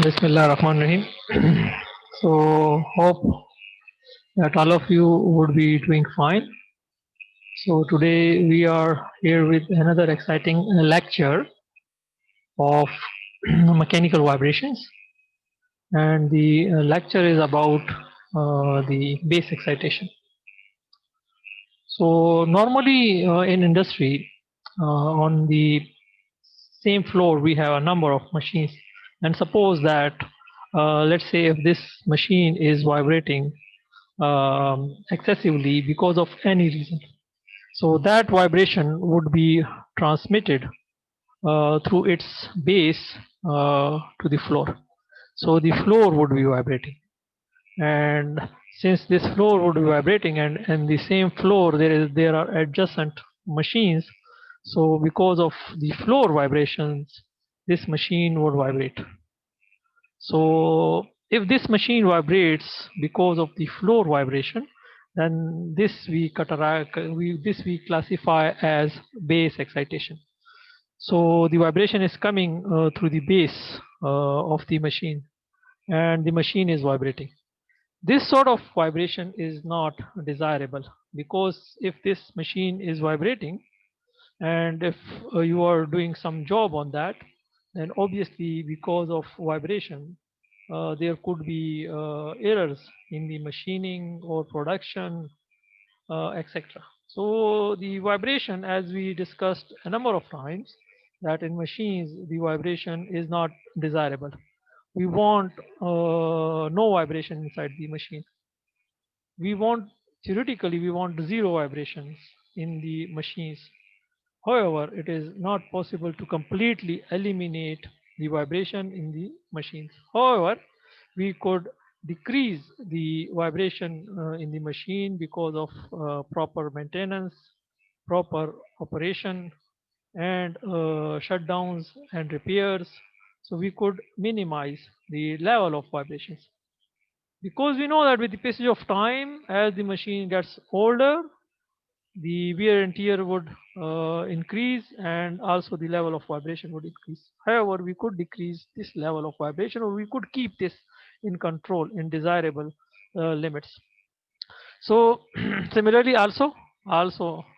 Bismillah Rahman Rahim. So, hope that all of you would be doing fine. So, today we are here with another exciting lecture of mechanical vibrations, and the lecture is about the base excitation. So, normally in industry, on the same floor, we have a number of machines, and suppose that let's say if this machine is vibrating excessively because of any reason. So that vibration would be transmitted through its base to the floor. So the floor would be vibrating. And since this floor would be vibrating and the same floor there are adjacent machines, so because of the floor vibrations, this machine would vibrate. So if this machine vibrates because of the floor vibration, then this we classify as base excitation. So the vibration is coming through the base of the machine, and the machine is vibrating. This sort of vibration is not desirable, because if this machine is vibrating and if you are doing some job on that, then obviously because of vibration there could be errors in the machining or production, etc. So the vibration, as we discussed a number of times, that in machines the vibration is not desirable. We want no vibration inside the machine. We want, theoretically we want zero vibrations in the machines. However, it is not possible to completely eliminate the vibration in the machines. However, we could decrease the vibration in the machine because of proper maintenance, proper operation, and shutdowns and repairs. So we could minimize the level of vibrations, because we know that with the passage of time, as the machine gets older, the wear and tear would increase, and also the level of vibration would increase. However, we could decrease this level of vibration, or we could keep this in control in desirable limits. So similarly, also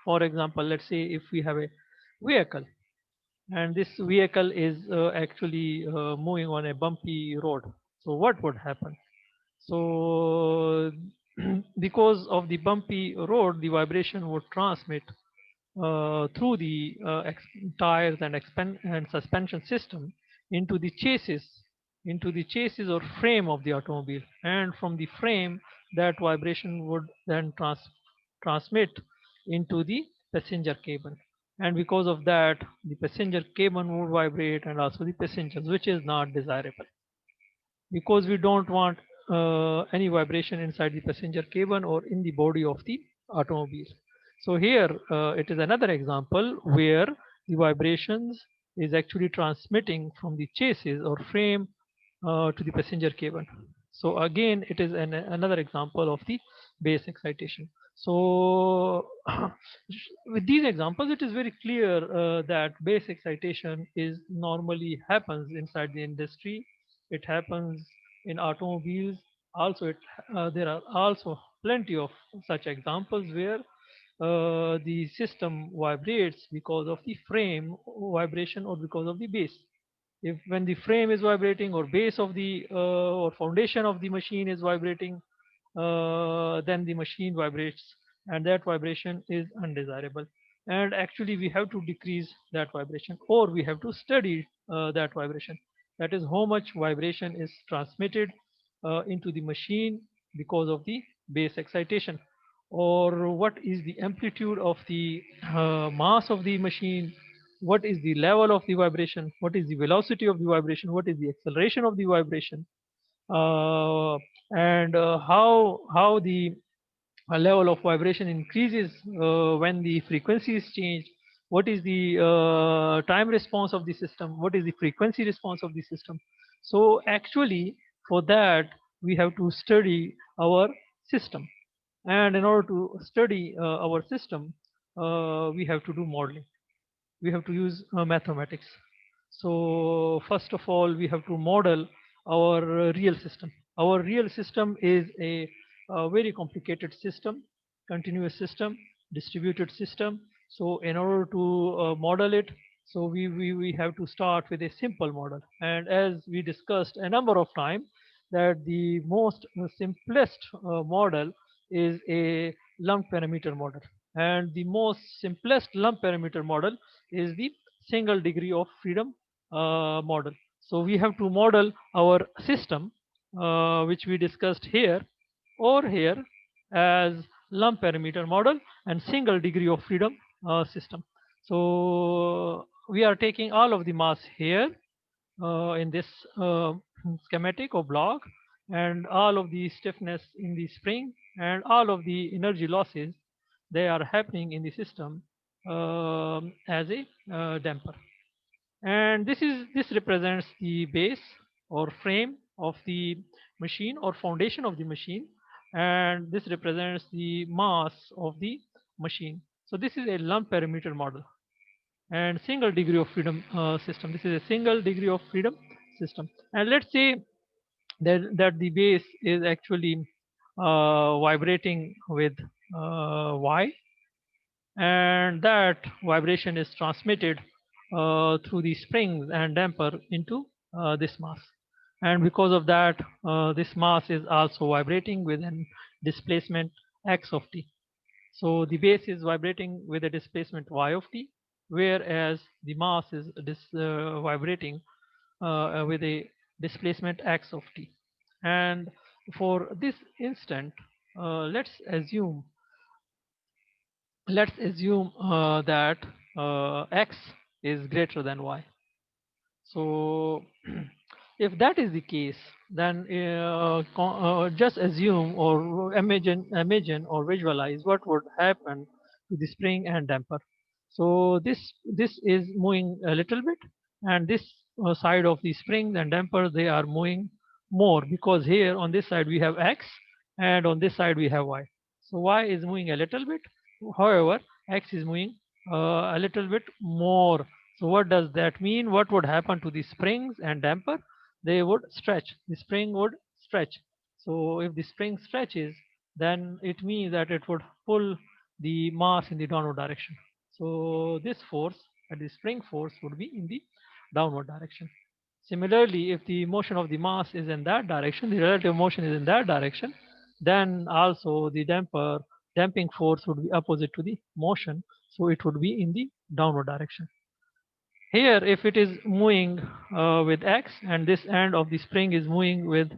for example, let's say if we have a vehicle, and this vehicle is actually moving on a bumpy road, so what would happen? So because of the bumpy road, the vibration would transmit through the tires and and suspension system into the chassis or frame of the automobile, and from the frame that vibration would then transmit into the passenger cabin, and because of that the passenger cabin would vibrate, and also the passengers, which is not desirable, because we don't want any vibration inside the passenger cabin or in the body of the automobile. So here it is another example where the vibrations is actually transmitting from the chassis or frame to the passenger cabin. So again, it is another example of the base excitation. So with these examples, it is very clear that base excitation is normally happens inside the industry. It happens in automobiles. Also, there are also plenty of such examples where the system vibrates because of the frame vibration or because of the base. If when the frame is vibrating, or base of the or foundation of the machine is vibrating, then the machine vibrates, and that vibration is undesirable. And actually we have to decrease that vibration, or we have to study that vibration, that is how much vibration is transmitted into the machine because of the base excitation, or what is the amplitude of the mass of the machine, what is the level of the vibration, what is the velocity of the vibration, what is the acceleration of the vibration, uh, and how the level of vibration increases when the frequency is changed, what is the time response of the system, what is the frequency response of the system. So actually for that we have to study our system, and in order to study our system, we have to do modeling, we have to use mathematics. So first of all, we have to model our real system. Our real system is a very complicated system, continuous system, distributed system. So in order to model it, so we have to start with a simple model. And as we discussed a number of times, that the most simplest model is a lump parameter model. And the most simplest lump parameter model is the single degree of freedom model. So we have to model our system, which we discussed here or here, as lump parameter model and single degree of freedom system. So we are taking all of the mass here in this schematic or block, and all of the stiffness in the spring and all of the energy losses, they are happening in the system as a damper. And this represents the base or frame of the machine or foundation of the machine, and this represents the mass of the machine. So this is a lump parameter model and single degree of freedom system. This is a single degree of freedom system. And let's say that the base is actually vibrating with y, and that vibration is transmitted through the springs and damper into this mass. And because of that, this mass is also vibrating with an displacement x of t. So the base is vibrating with a displacement y of t, whereas the mass is vibrating with a displacement x of t. And for this instant, let's assume that x is greater than y. So if that is the case, then just assume or imagine or visualize what would happen to the spring and damper. So this is moving a little bit, and this side of the spring and damper, they are moving more, because here on this side we have x and on this side we have y. So y is moving a little bit, however x is moving a little bit more. So what does that mean? What would happen to the springs and damper? They would stretch. The spring would stretch. So if the spring stretches, then it means that it would pull the mass in the downward direction. So this force, and the spring force, would be in the downward direction. Similarly, if the motion of the mass is in that direction, the relative motion is in that direction, then also the damping force would be opposite to the motion, so it would be in the downward direction. Here, if it is moving with x, and this end of the spring is moving with,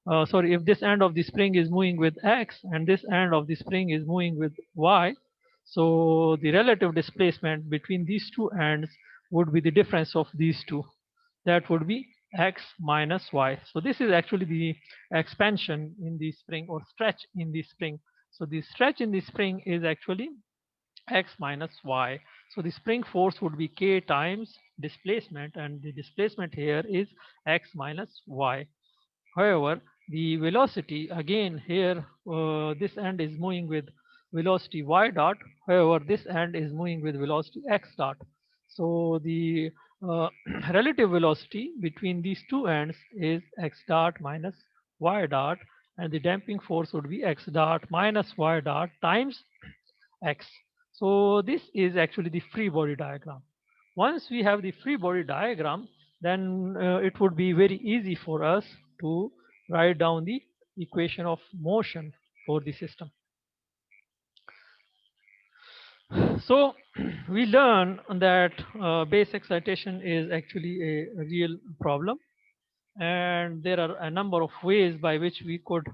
if this end of the spring is moving with x and this end of the spring is moving with y, so the relative displacement between these two ends would be the difference of these two. That would be x minus y. So this is actually the expansion in the spring or stretch in the spring. So the stretch in the spring is actually x minus y. So the spring force would be k times displacement, and the displacement here is x minus y. However, the velocity, again here, this end is moving with velocity y dot, however this end is moving with velocity x dot. So the relative velocity between these two ends is x dot minus y dot, and the damping force would be x dot minus y dot times x. So this is actually the free body diagram. Once we have the free body diagram, then it would be very easy for us to write down the equation of motion for the system. So we learn that base excitation is actually a real problem, and there are a number of ways by which we could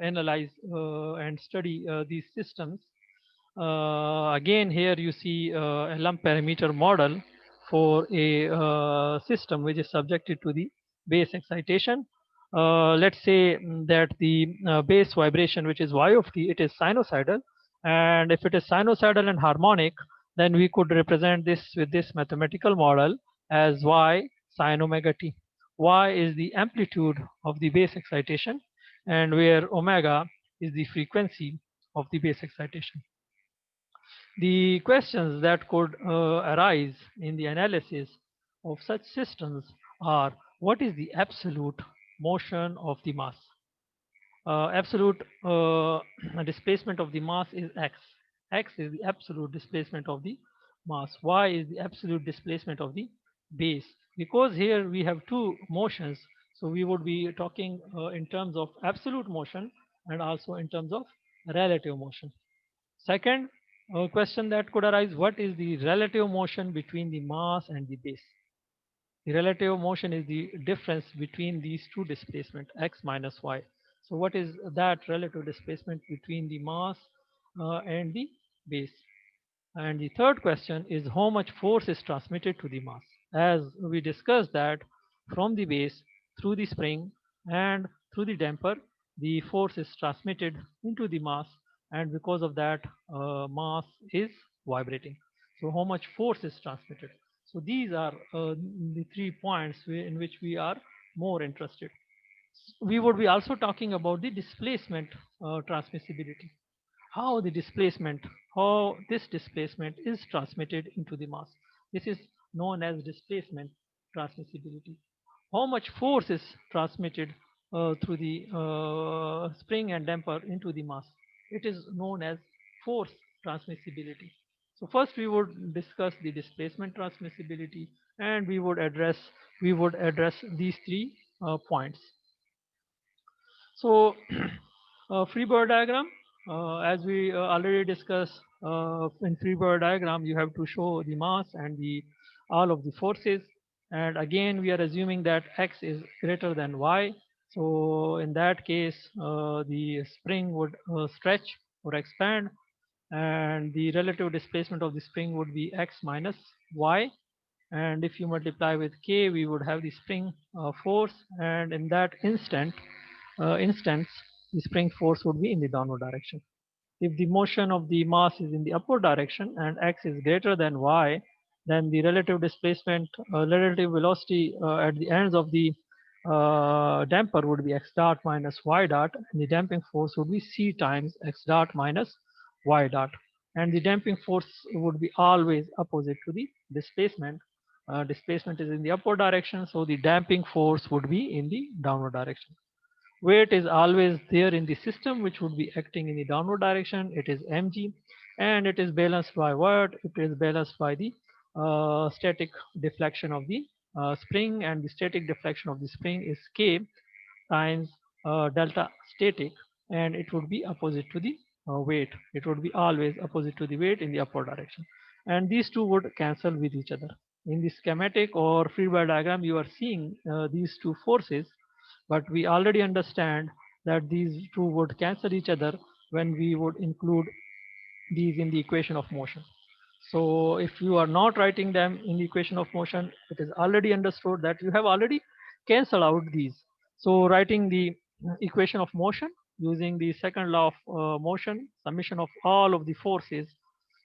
analyze and study these systems. Again, here you see a lump parameter model for a system which is subjected to the base excitation. Let's say that the base vibration, which is y of t, it is sinusoidal. And if it is sinusoidal and harmonic, then we could represent this with this mathematical model as y sin omega t. Y is the amplitude of the base excitation, and where omega is the frequency of the base excitation. The questions that could arise in the analysis of such systems are what is the absolute motion of the mass. Absolute displacement of the mass is x. X is the absolute displacement of the mass. Y is the absolute displacement of the base. Because here we have two motions, so we would be talking in terms of absolute motion and also in terms of relative motion. Second question that could arise: what is the relative motion between the mass and the base? The relative motion is the difference between these two displacement, x minus y. So what is that relative displacement between the mass and the base? And the third question is how much force is transmitted to the mass. As we discussed that from the base through the spring and through the damper, the force is transmitted into the mass, and because of that, mass is vibrating. So how much force is transmitted? So these are the 3 points in which we are more interested. We would be also talking about the displacement transmissibility. How the displacement, how this displacement is transmitted into the mass. This is known as displacement transmissibility. How much force is transmitted through the spring and damper into the mass? It is known as force transmissibility. So first we would discuss the displacement transmissibility, and we would address these 3 points. So, Freebird diagram, as we already discussed, in Freebird diagram, you have to show the mass and the all of the forces. And again, we are assuming that x is greater than y. So in that case, the spring would stretch or expand, and the relative displacement of the spring would be x minus y. And if you multiply with k, we would have the spring force, and in that instance, the spring force would be in the downward direction. If the motion of the mass is in the upward direction and x is greater than y, then the relative displacement, relative velocity at the ends of the damper would be x dot minus y dot, and the damping force would be c times x dot minus y dot. And the damping force would be always opposite to the displacement. Displacement is in the upward direction, so the damping force would be in the downward direction. Weight is always there in the system which would be acting in the downward direction. It is mg, and it is balanced by what? It is balanced by the static deflection of the spring, and the static deflection of the spring is k times delta static, and it would be opposite to the weight. It would be always opposite to the weight in the upward direction, and these two would cancel with each other. In the schematic or free body diagram, you are seeing these two forces, but we already understand that these two would cancel each other when we would include these in the equation of motion. So if you are not writing them in the equation of motion, it is already understood that you have already cancelled out these. So writing the equation of motion using the second law of motion, summation of all of the forces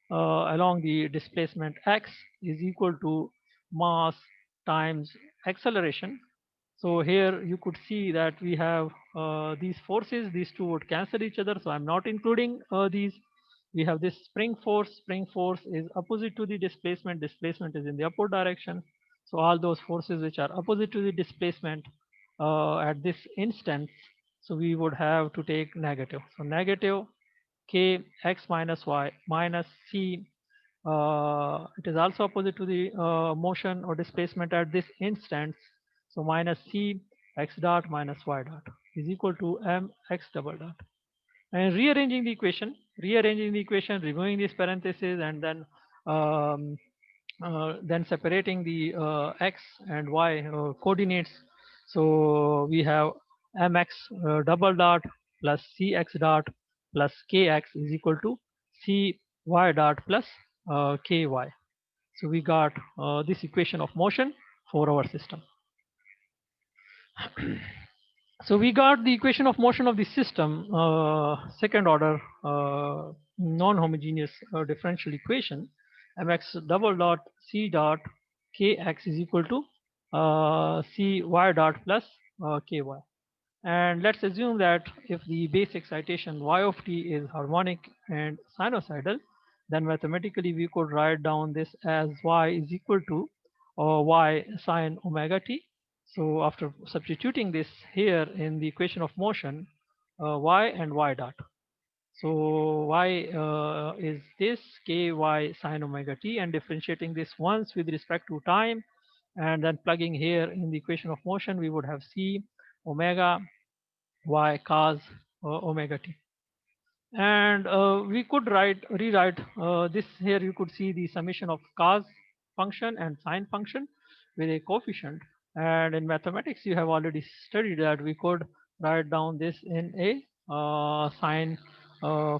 along the displacement x is equal to mass times acceleration. So here you could see that we have these forces, these two would cancel each other, so I'm not including these. We have this spring force is opposite to the displacement, displacement is in the upward direction. So all those forces which are opposite to the displacement at this instance, so we would have to take negative. So negative k x minus y minus c, it is also opposite to the motion or displacement at this instance. So minus c x dot minus y dot is equal to m x double dot. And rearranging the equation, removing these parentheses, and then separating the x and y coordinates. So we have mx double dot plus cx dot plus kx is equal to cy dot plus ky. So we got this equation of motion for our system. So we got the equation of motion of the system, second order non-homogeneous differential equation, mx double dot c dot kx is equal to cy dot plus ky. And let's assume that if the base excitation y of t is harmonic and sinusoidal, then mathematically we could write down this as y is equal to y sine omega t. So after substituting this here in the equation of motion, y and y dot. So y is this ky sine omega t, and differentiating this once with respect to time, and then plugging here in the equation of motion, we would have c omega y cos omega t. And we could rewrite this here. You could see the summation of cos function and sine function with a coefficient. And in mathematics, you have already studied that we could write down this in a sine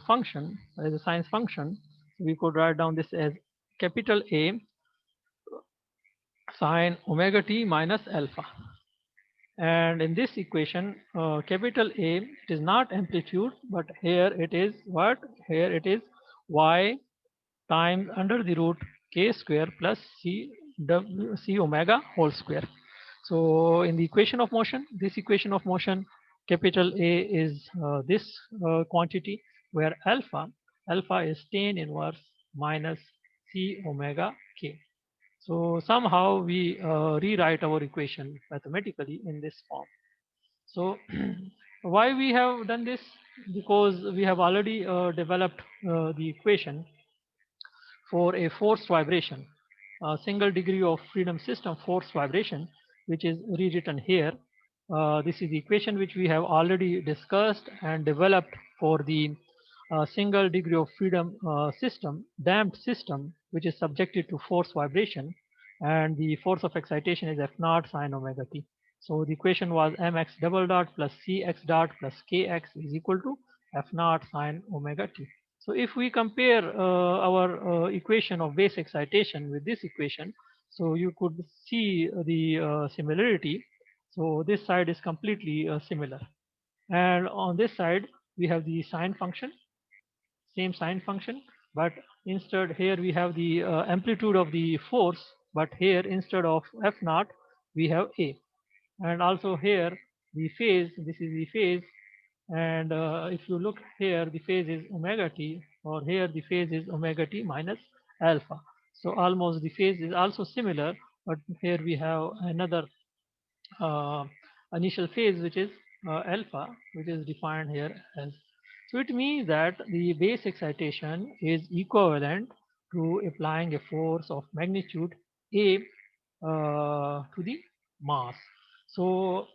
function, as a sine function. We could write down this as capital A sine omega t minus alpha. And in this equation, capital A, it is not amplitude, but here it is what? Here it is y times under the root k square plus c omega whole square. So in the equation of motion, this equation of motion, capital A is this quantity, where alpha is tan inverse minus c omega k. So somehow we rewrite our equation mathematically in this form. So why we have done this? Because we have already developed the equation for a forced vibration, a single degree of freedom system forced vibration, which is rewritten here. This is the equation which we have already discussed and developed for the single degree of freedom system, damped system, which is subjected to forced vibration, and the force of excitation is F naught sine omega t. So the equation was mx double dot plus cx dot plus kx is equal to F naught sine omega t. So if we compare our equation of base excitation with this equation, so you could see the similarity. So this side is completely similar. And on this side, we have the sine function, same sine function, but instead here we have the amplitude of the force, but here instead of F naught, we have A. And also here, the phase, this is the phase, and if you look here, the phase is omega t, or here the phase is omega t minus alpha. So almost the phase is also similar, but here we have another uh, initial phase, which is alpha, which is defined here as. So it means that the base excitation is equivalent to applying a force of magnitude A to the mass. So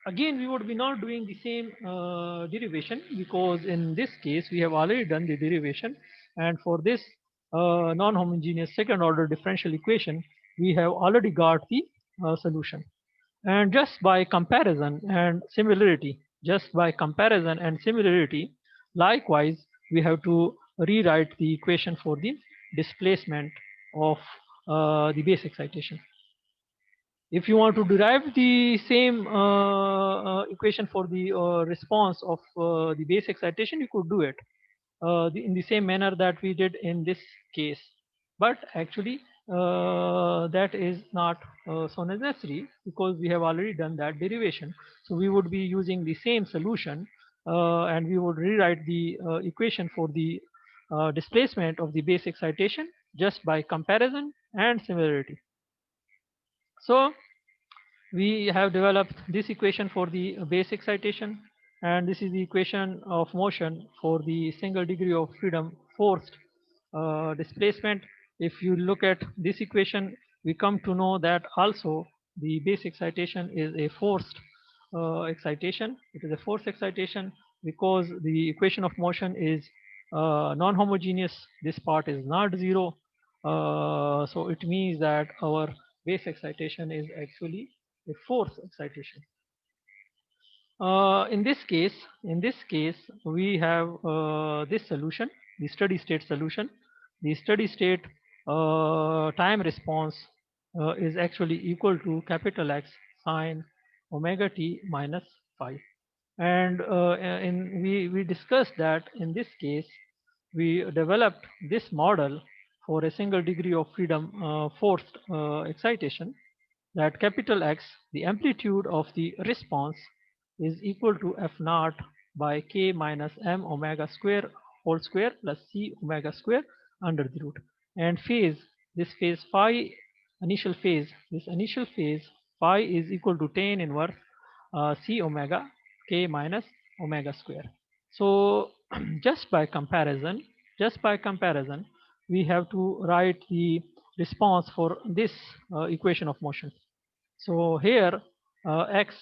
again, we would be not doing the same derivation, because in this case we have already done the derivation, and for this non-homogeneous second order differential equation, we have already got the solution. And just by comparison and similarity, likewise, we have to rewrite the equation for the displacement of the base excitation. If you want to derive the same equation for the response of the base excitation, you could do it in the same manner that we did in this case. But actually, that is not so necessary, because we have already done that derivation. So we would be using the same solution, and we would rewrite the equation for the displacement of the base excitation just by comparison and similarity. So we have developed this equation for the base excitation, and this is the equation of motion for the single degree of freedom forced displacement. If you look at this equation, we come to know that also the base excitation is a forced excitation. It is a forced excitation because the equation of motion is non-homogeneous. This part is not zero. So it means that our base excitation is actually a force excitation. In this case, we have this solution, the steady state solution. The steady state time response is actually equal to capital X sine omega t minus phi. And we discussed that in this case, we developed this model for a single degree of freedom forced excitation, that capital X, the amplitude of the response, is equal to F naught by k minus m omega square whole square plus c omega square under the root. And phase, this phase phi, this initial phase phi is equal to tan inverse c omega k minus omega square. So just by comparison, we have to write the response for this equation of motion. So here x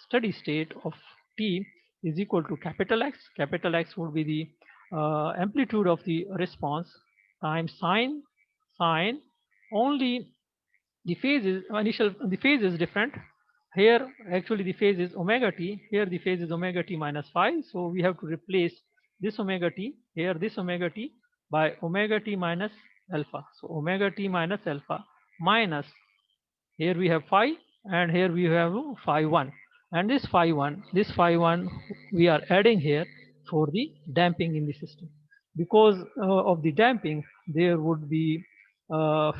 steady state of t is equal to capital X. Capital X would be the amplitude of the response times sine only the phase is the phase is different. Here actually the phase is omega t, here the phase is omega t minus phi, so we have to replace this omega t here, this omega t by omega t minus alpha. So omega t minus alpha minus, here we have phi and here we have phi 1, and this phi 1 we are adding here for the damping in the system. Because of the damping there would be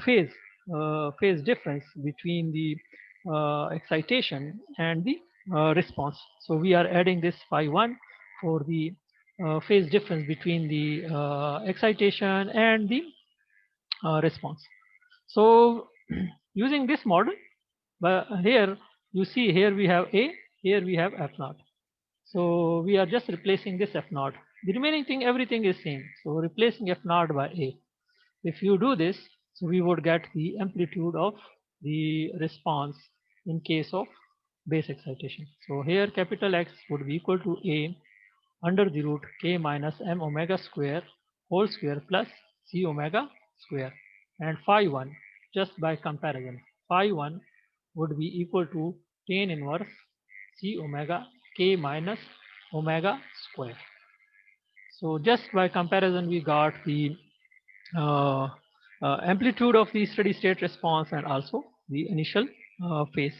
phase difference between the excitation and the response. So we are adding this phi 1 for the phase difference between the excitation and the response. So using this model, but here you see, here we have A, here we have F naught. So we are just replacing this F naught. The remaining thing, everything is same. So replacing F naught by A. If you do this, so we would get the amplitude of the response in case of base excitation. So here capital X would be equal to A under the root k minus m omega square whole square plus c omega square, and phi 1 just by comparison, phi 1 would be equal to tan inverse c omega k minus omega square. So just by comparison we got the uh, amplitude of the steady state response and also the initial phase.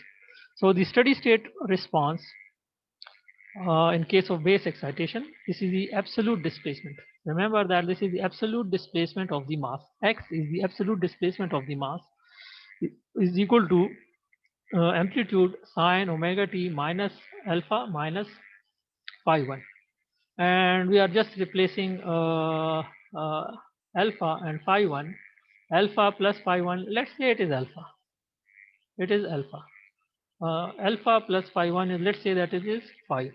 So the steady state response in case of base excitation, this is the absolute displacement. Remember that this is the absolute displacement of the mass. X is the absolute displacement of the mass, is equal to amplitude sine omega t minus alpha minus phi 1. And we are just replacing alpha and phi 1. Alpha plus phi 1, let's say it is alpha. It is alpha. Alpha plus phi 1 is, let's say that it is phi.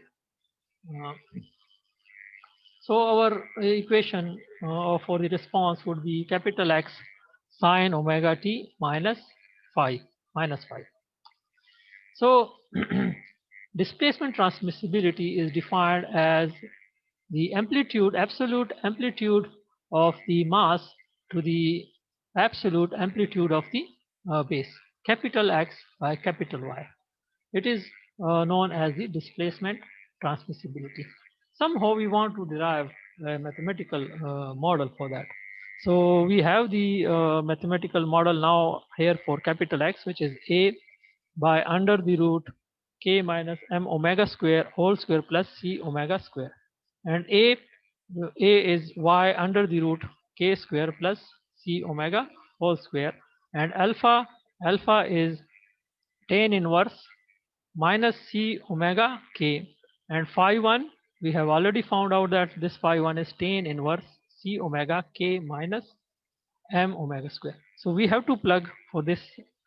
So our equation for the response would be capital X sine omega t minus phi. So displacement transmissibility is defined as the amplitude, absolute amplitude of the mass to the absolute amplitude of the base, capital X by capital Y. It is known as the displacement transmissibility. Somehow we want to derive a mathematical model for that. So we have the mathematical model now here for capital X, which is A by under the root k minus m omega square whole square plus c omega square, and A is y under the root k square plus c omega whole square, and alpha is tan inverse minus c omega k, and phi 1 we have already found out that this phi 1 is tan inverse c omega k minus m omega square. So we have to plug for this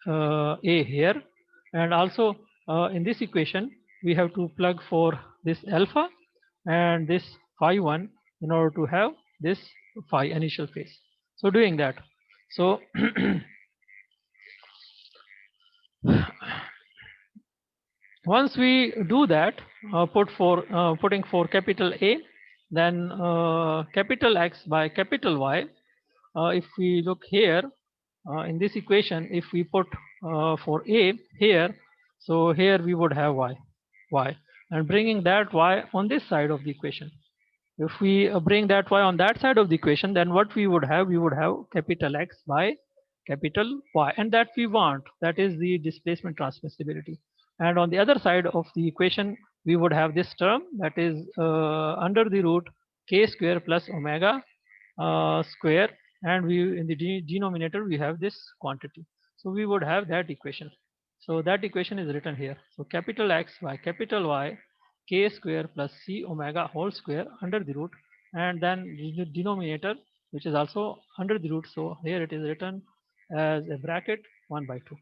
a here, and also in this equation we have to plug for this alpha and this phi 1 in order to have this phi initial phase. So doing that, so once we do that, putting for capital A, then capital X by capital Y. If we look here in this equation, if we put for A here, so here we would have Y, and bringing that Y on this side of the equation. If we bring that Y on that side of the equation, then what we would have capital X by capital Y, and that we want, that is the displacement transmissibility. And on the other side of the equation we would have this term, that is under the root k square plus omega square, and we in the denominator we have this quantity. So we would have that equation. So that equation is written here. So capital X by capital Y k square plus c omega whole square under the root, and then the denominator which is also under the root. So here it is written as a bracket 1 by 2.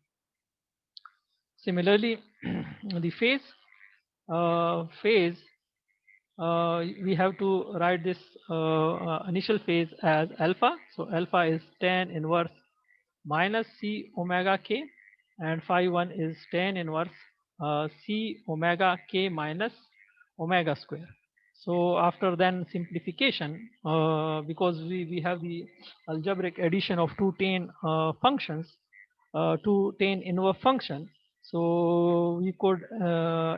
Similarly, the phase we have to write this initial phase as alpha. So alpha is tan inverse minus c omega k, and phi 1 is tan inverse c omega k minus omega square. So after then simplification, because we have the algebraic addition of two tan functions, two tan inverse function, so we could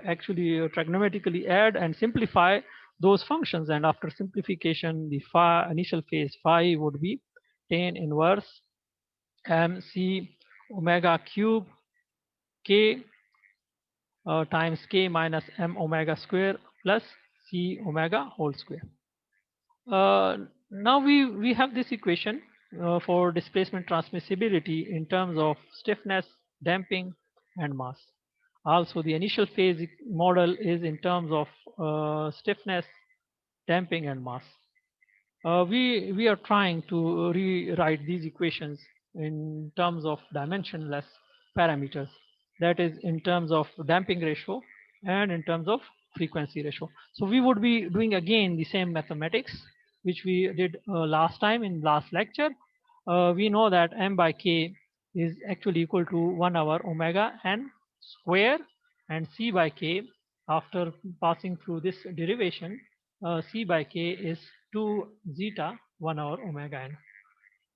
actually trigonometrically add and simplify those functions, and after simplification the phi initial phase phi would be tan inverse mc omega cube k times k minus m omega square plus c omega whole square. Now we have this equation for displacement transmissibility in terms of stiffness, damping, and mass. Also, the initial phase model is in terms of stiffness, damping, and mass. We are trying to rewrite these equations in terms of dimensionless parameters, that is in terms of damping ratio and in terms of frequency ratio. So we would be doing again the same mathematics which we did last time in last lecture. We know that m by k is actually equal to 1 over omega n square, and c by k, after passing through this derivation, c by k is 2 zeta 1 over omega n.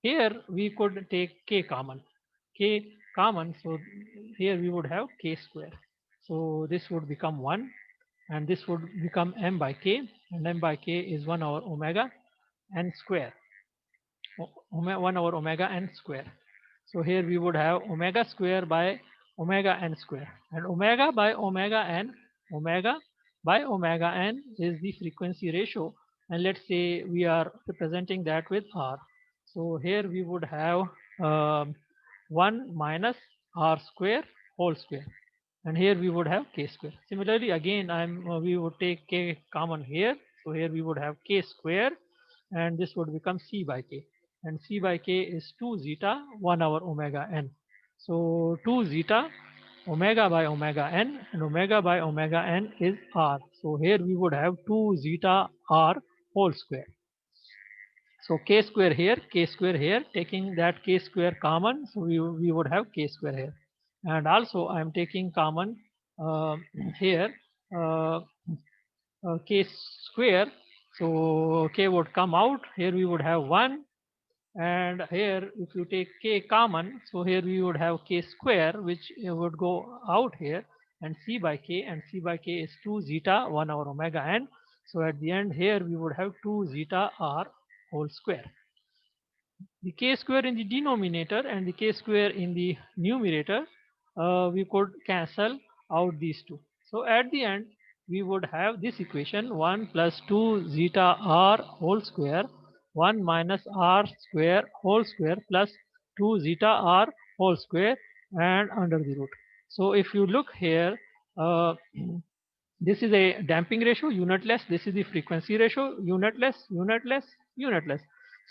Here we could take k common. K common, so here we would have k square. So this would become 1, and this would become m by k, and m by k is 1 over omega n square. 1 over omega n square. So here we would have omega square by omega n square, and omega by omega n, omega by omega n is the frequency ratio, and let's say we are representing that with r. So here we would have 1 minus r square whole square, and here we would have k square. Similarly, again we would take k common here, so here we would have k square, and this would become c by k, and c by k is 2 zeta 1 over omega n. So 2 zeta omega by omega n, and omega by omega n is r. So here we would have 2 zeta r whole square. So k square here, taking that k square common, so we would have k square here. And also I am taking common here uh, k square, so k would come out, here we would have 1, and here if you take k common, so here we would have k square, which would go out here, and c by k, and c by k is 2 zeta 1 over omega n. So at the end here we would have 2 zeta r whole square. The k square in the denominator and the k square in the numerator, we could cancel out these two. So at the end we would have this equation: 1 plus 2 zeta r whole square 1 minus r square whole square plus 2 zeta r whole square and under the root. So if you look here, this is a damping ratio, unitless. This is the frequency ratio, unitless, unitless, unitless.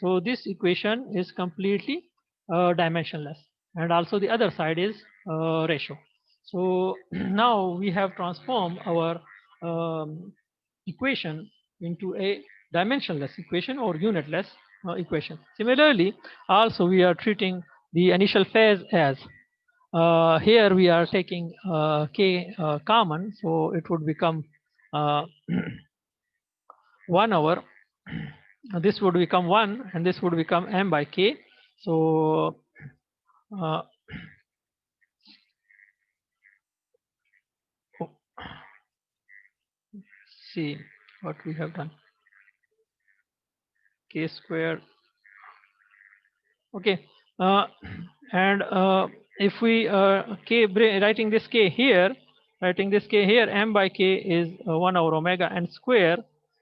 So this equation is completely dimensionless, and also the other side is ratio. So now we have transformed our equation into a dimensionless equation or unitless equation. Similarly, also we are treating the initial phase as here we are taking k common, so it would become uh, 1 over, this would become 1, and this would become m by k. So uh, oh, see what we have done. K square. Okay, and if we writing this k here, m by k is 1 over omega n square.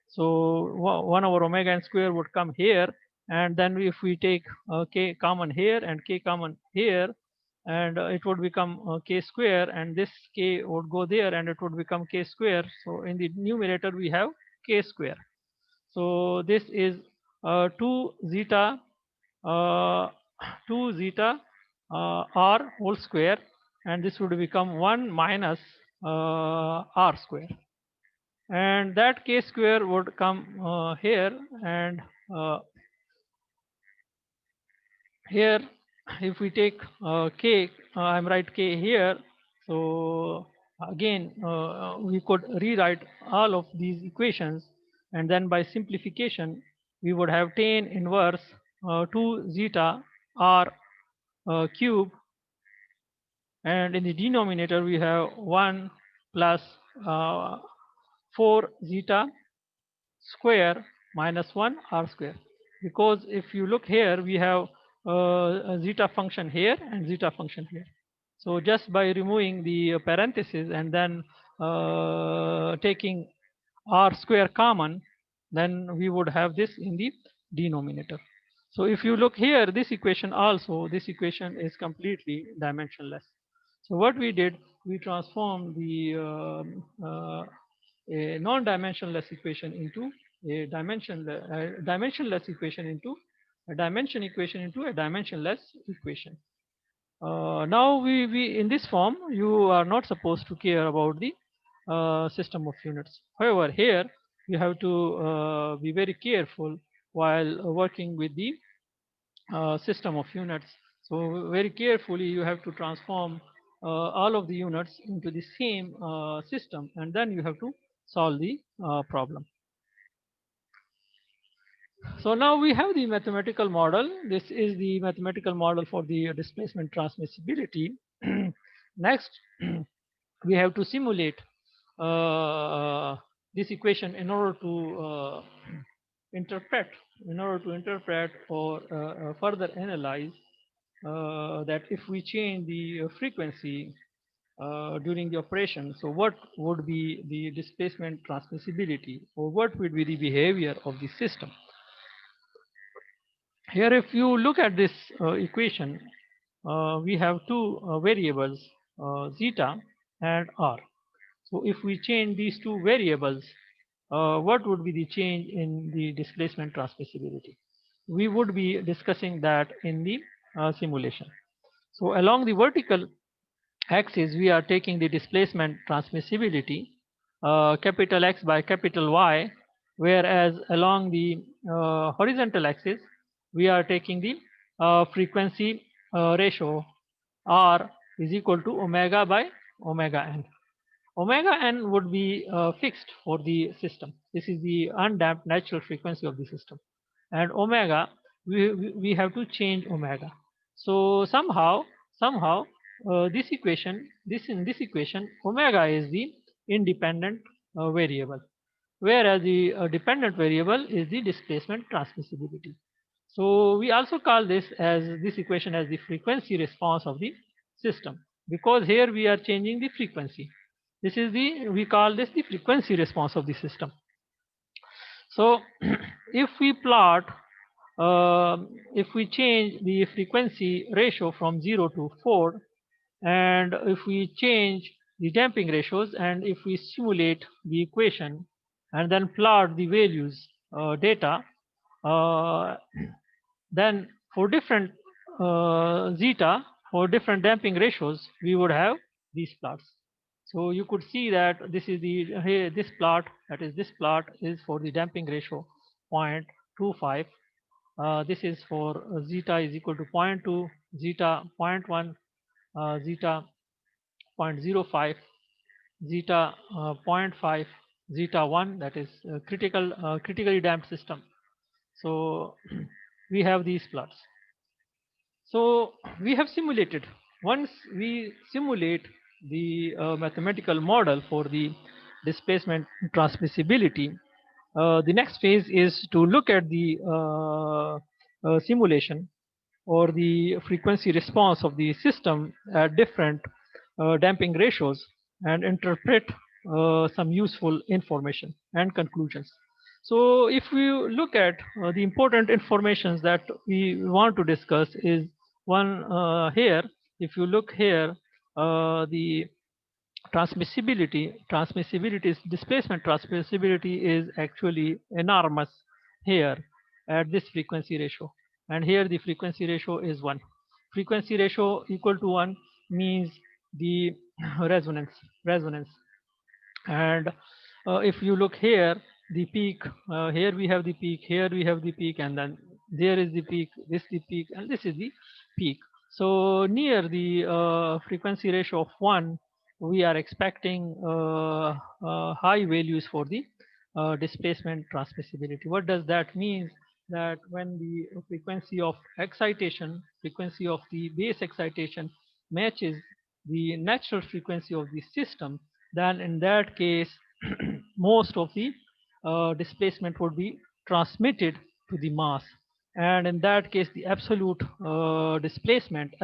So 1 over omega n square would come here, and then if we take k common here and k common here, and it would become k square, and this k would go there and it would become k square. So in the numerator we have k square. So this is 2 zeta uh, 2 zeta r whole square and this would become 1 minus r square, and that k square would come here, and here if we take k, I'm write k here, so again we could rewrite all of these equations, and then by simplification we would have tan inverse 2 zeta r cube, and in the denominator we have 1 plus uh, 4 zeta square minus 1 r square, because if you look here we have a zeta function here and zeta function here. So just by removing the parentheses and then taking r square common, then we would have this in the denominator. So if you look here, this equation also, this equation is completely dimensionless. So what we did, we transformed the a non-dimensionless equation into a dimensionless equation into a dimension equation into a dimensionless equation. Now we in this form you are not supposed to care about the system of units. However, here you have to be very careful while working with the system of units. So very carefully you have to transform all of the units into the same system, and then you have to solve the problem. So now we have the mathematical model. This is the mathematical model for the displacement transmissibility. Next, we have to simulate this equation in order to interpret, or further analyze that if we change the frequency during the operation, so what would be the displacement transmissibility, or what would be the behavior of the system. Here, if you look at this equation, we have two variables, zeta and r. So if we change these two variables, what would be the change in the displacement transmissibility? We would be discussing that in the simulation. So along the vertical axis, we are taking the displacement transmissibility, capital X by capital Y, whereas along the horizontal axis, we are taking the frequency ratio R is equal to omega by omega n. Omega n would be fixed for the system. This is the undamped natural frequency of the system. And omega, we have to change omega. So somehow this equation, in this equation, omega is the independent variable, whereas the dependent variable is the displacement transmissibility. So we also call this equation as the frequency response of the system, because here we are changing the frequency. This is we call this the frequency response of the system. So if we plot, if we change the frequency ratio from 0 to 4, and if we change the damping ratios, and if we simulate the equation and then plot the values data, then for different zeta, for different damping ratios, we would have these plots. So you could see that this is the here this plot, that is this plot is for the damping ratio 0.25. This is for zeta is equal to 0.2, zeta 0.1, zeta 0.05, zeta 0.5, zeta 1, that is critically damped system. So we have these plots. So we have simulated. Once we simulate the mathematical model for the displacement transmissibility, the next phase is to look at the simulation or the frequency response of the system at different damping ratios and interpret some useful information and conclusions. So if we look at the important informations that we want to discuss is one here. If you look here, the displacement transmissibility is actually enormous here at this frequency ratio, and here the frequency ratio is 1. Frequency ratio equal to 1 means the resonance. And if you look here, the peak, here we have the peak, here we have the peak, and then there is the peak, this is the peak, and this is the peak. So near the frequency ratio of 1, we are expecting high values for the displacement transmissibility. What does that mean? That when the frequency of the base excitation matches the natural frequency of the system, then in that case most of the displacement would be transmitted to the mass, and in that case the absolute displacement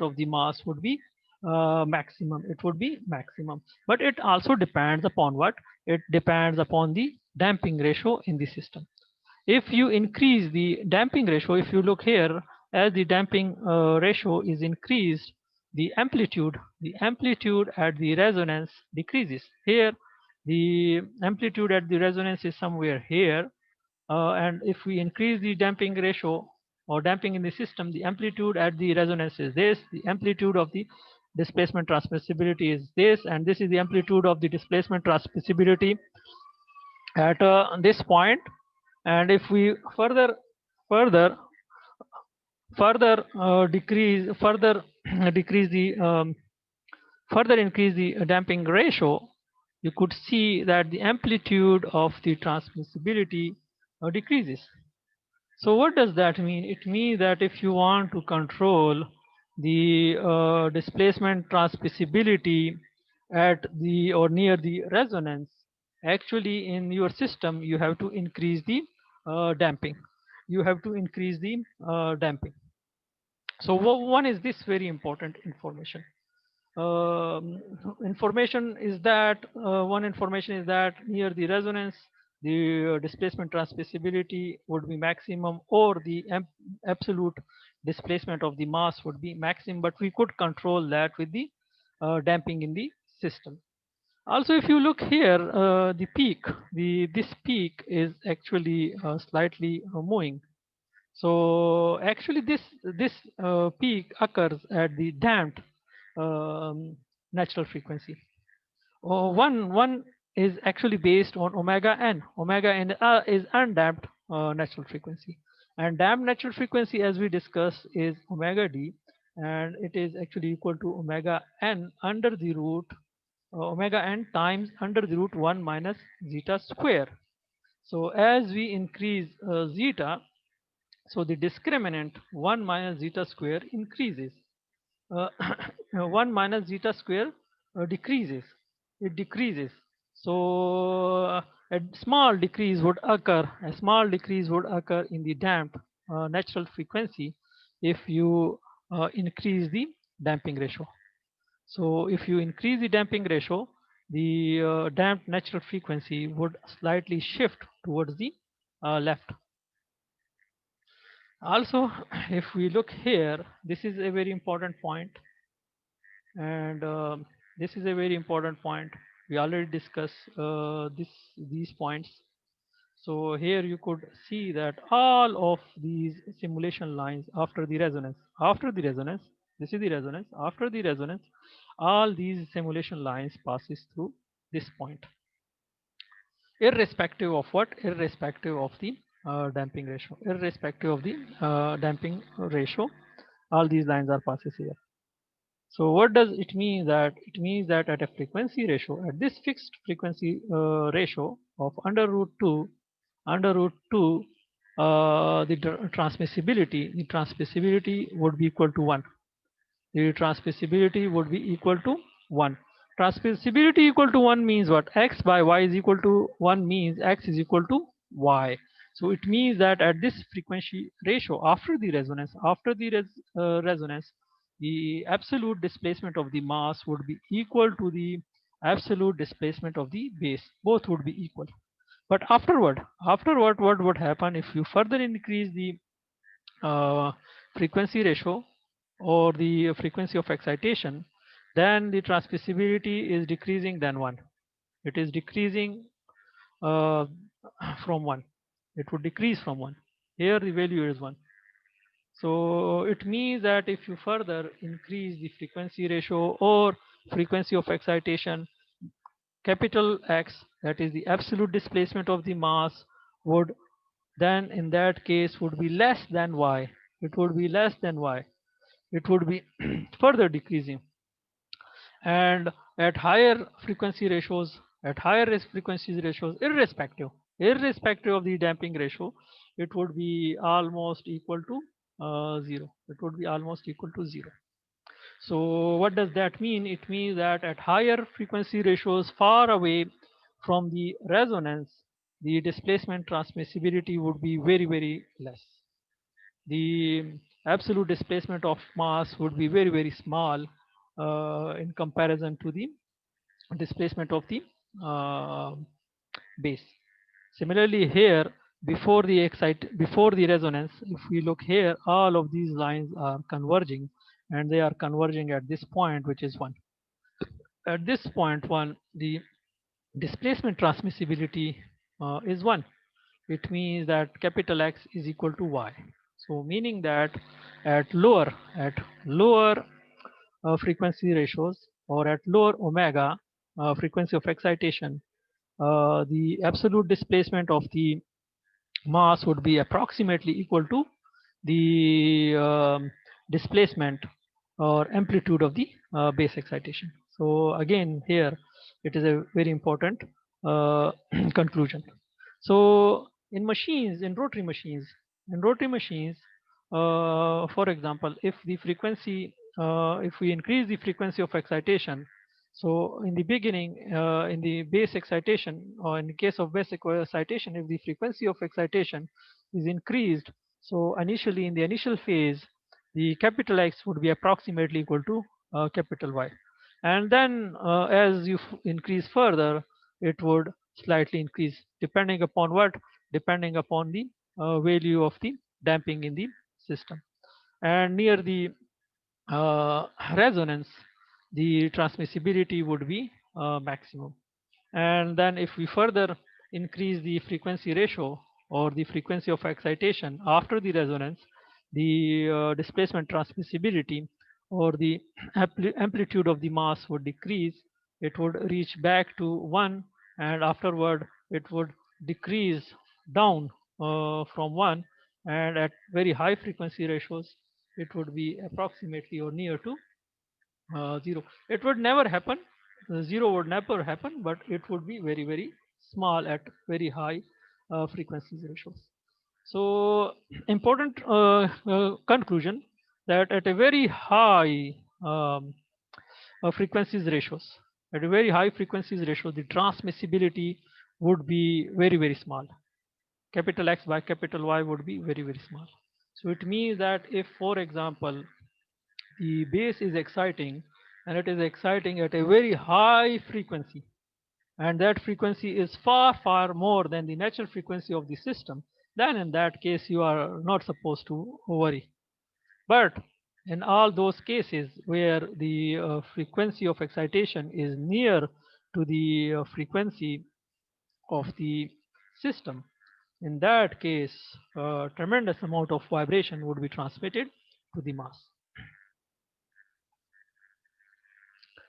of the mass would be maximum. It would be maximum, but it also depends upon what? It depends upon the damping ratio in the system. If you increase the damping ratio, if you look here, as the damping ratio is increased, the amplitude at the resonance decreases. Here the amplitude at the resonance is somewhere here, and if we increase the damping ratio or damping in the system, the amplitude at the resonance is this, the amplitude of the displacement transmissibility is this, and this is the amplitude of the displacement transmissibility at this point. And if we further further decrease further decrease the further increase the damping ratio, you could see that the amplitude of the transmissibility decreases. So what does that mean? It means that if you want to control the displacement transmissibility at the or near the resonance, actually in your system you have to increase the damping. You have to increase the damping. So one is this very important information. um, Information is that one information is that near the resonance the displacement transmissibility would be maximum, or the absolute displacement of the mass would be maximum, but we could control that with the damping in the system. Also, if you look here, the peak, this peak is actually slightly moving. So actually this peak occurs at the damped um, natural frequency. One is actually based on omega n. Omega n is undamped natural frequency, and damped natural frequency, as we discussed, is omega d, and it is actually equal to omega n under the root omega n times under the root 1 minus zeta square. So as we increase zeta, so the discriminant 1 minus zeta square increases. uh, 1 minus zeta square decreases. It decreases. So a small decrease would occur. A small decrease would occur in the damped natural frequency if you increase the damping ratio. So if you increase the damping ratio, the damped natural frequency would slightly shift towards the left. Also, if we look here, this is a very important point, and this is a very important point. We already discussed these points. So here you could see that all of these simulation lines after the resonance, this is the resonance, after the resonance, all these simulation lines passes through this point, irrespective of what? Irrespective of the damping ratio. Irrespective of the damping ratio, all these lines are passes here. So what does it mean? That it means that at a frequency ratio, at this fixed frequency ratio of under root 2, the transmissibility would be equal to 1. The transmissibility would be equal to 1. Transmissibility equal to 1 means what? X by y is equal to 1 means x is equal to y. So it means that at this frequency ratio, after the resonance, the absolute displacement of the mass would be equal to the absolute displacement of the base. Both would be equal. But afterward, what would happen if you further increase the uh, frequency ratio or the frequency of excitation? Then the transmissibility is decreasing than 1. It is decreasing uh, from 1. It would decrease from 1. Here the value is 1. So it means that if you further increase the frequency ratio or frequency of excitation, capital X, that is the absolute displacement of the mass, would then in that case would be less than y. It would be less than y. It would be further decreasing. And at higher frequency ratios, irrespective of the damping ratio, it would be almost equal to 0. It would be almost equal to 0. So what does that mean? It means that at higher frequency ratios far away from the resonance, the displacement transmissibility would be very, very less. The absolute displacement of mass would be very, very small in comparison to the displacement of the uh, base. Similarly here, before the resonance, if we look here, all of these lines are converging, and they are converging at this point, which is 1. At this point 1, the displacement transmissibility is 1. It means that capital X is equal to Y. So meaning that at lower frequency ratios, or at lower omega frequency of excitation, the absolute displacement of the mass would be approximately equal to the displacement or amplitude of the base excitation. So again here it is a very important uh, conclusion. So in rotary machines, for example, if we increase the frequency of excitation, so in the beginning, in the base excitation, or in the case of base excitation, if the frequency of excitation is increased, so initially in the initial phase, the capital X would be approximately equal to capital Y. And then as you increase further, it would slightly increase, depending upon what? Depending upon the value of the damping in the system. And near the uh, resonance, the transmissibility would be maximum. And then if we further increase the frequency ratio or the frequency of excitation after the resonance, the displacement transmissibility or the amplitude of the mass would decrease. It would reach back to 1, and afterward it would decrease down from 1, and at very high frequency ratios it would be approximately or near to 0. It would never happen. 0 would never happen, but it would be very, very small at very high frequencies ratios. So important conclusion, that at a very high frequencies ratios, at a very high frequencies ratio, the transmissibility would be very, very small. Capital X by capital Y would be very, very small. So it means that if, for example, the base is exciting, and it is exciting at a very high frequency, and that frequency is far, far more than the natural frequency of the system, then in that case you are not supposed to worry. But in all those cases where the frequency of excitation is near to the frequency of the system, in that case a tremendous amount of vibration would be transmitted to the mass.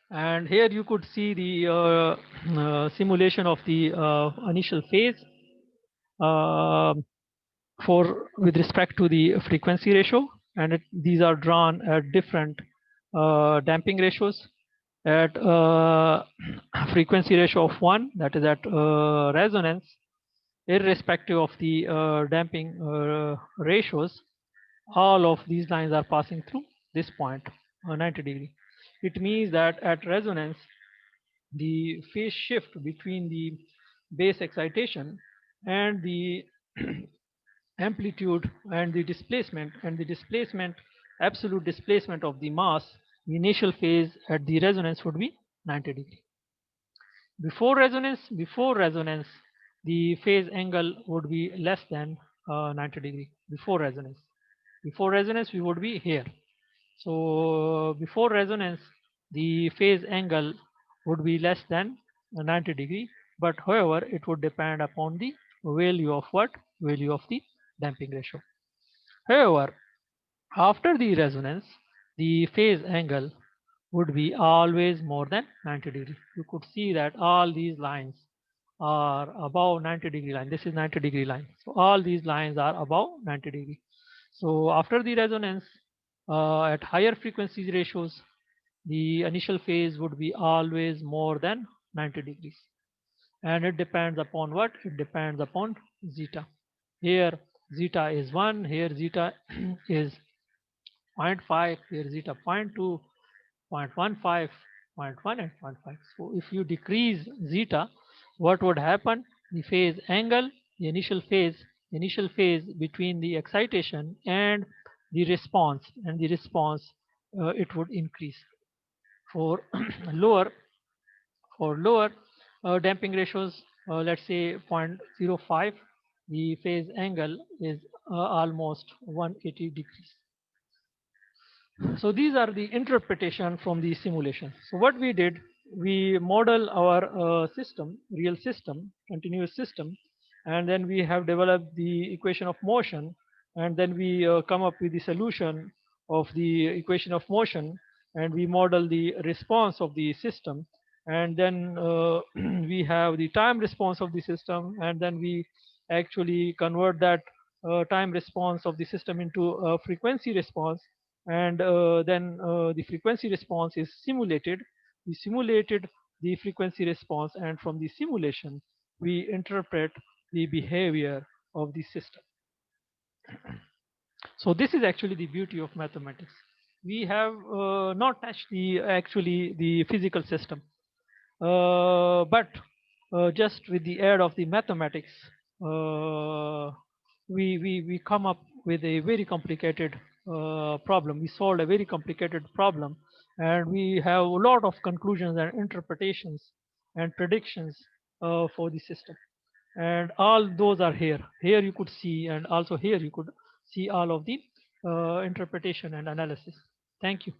And here you could see the simulation of the initial phase uh, for with respect to the frequency ratio, and these are drawn at different damping ratios. At frequency ratio of 1, that is at resonance, irrespective of the damping ratios, all of these lines are passing through this point, 90 degree. It means that at resonance, the phase shift between the base excitation and the amplitude and the displacement, absolute displacement of the mass, the initial phase at the resonance would be 90 degree. Before resonance, the phase angle would be less than 90 degree. Before resonance we would be here. So before resonance, the phase angle would be less than 90 degree, but however it would depend upon the value of what? Value of the damping ratio. However, After the resonance, the phase angle would be always more than 90 degrees. You could see that all these lines are above 90-degree line. This is 90-degree line. So all these lines are above 90 degree. So after the resonance, at higher frequency ratios, the initial phase would be always more than 90 degrees. And it depends upon what? It depends upon zeta. Here zeta is 1, here zeta is 0.5, here zeta 0.2, 0.15, 0.1 and 0.5. So if you decrease zeta, what would happen? The phase angle, the initial phase between the excitation and the response, it would increase. For lower, damping ratios, let's say 0.05, the phase angle is almost 180 degrees. So these are the interpretation from the simulation. So what we did, we model our system, real system, continuous system, and then we have developed the equation of motion, and then we come up with the solution of the equation of motion, and we model the response of the system, and then we have the time response of the system, and then we actually convert that time response of the system into a frequency response, and then the frequency response is simulated. We simulated the frequency response, and from the simulation we interpret the behavior of the system. So this is actually the beauty of mathematics. We have not touched the actually the physical system, but just with the aid of the mathematics, uh, we come up with a very complicated problem. We solved a very complicated problem, and we have a lot of conclusions and interpretations and predictions for the system. And all those are here. Here you could see, and also here you could see all of the interpretation and analysis. Thank you.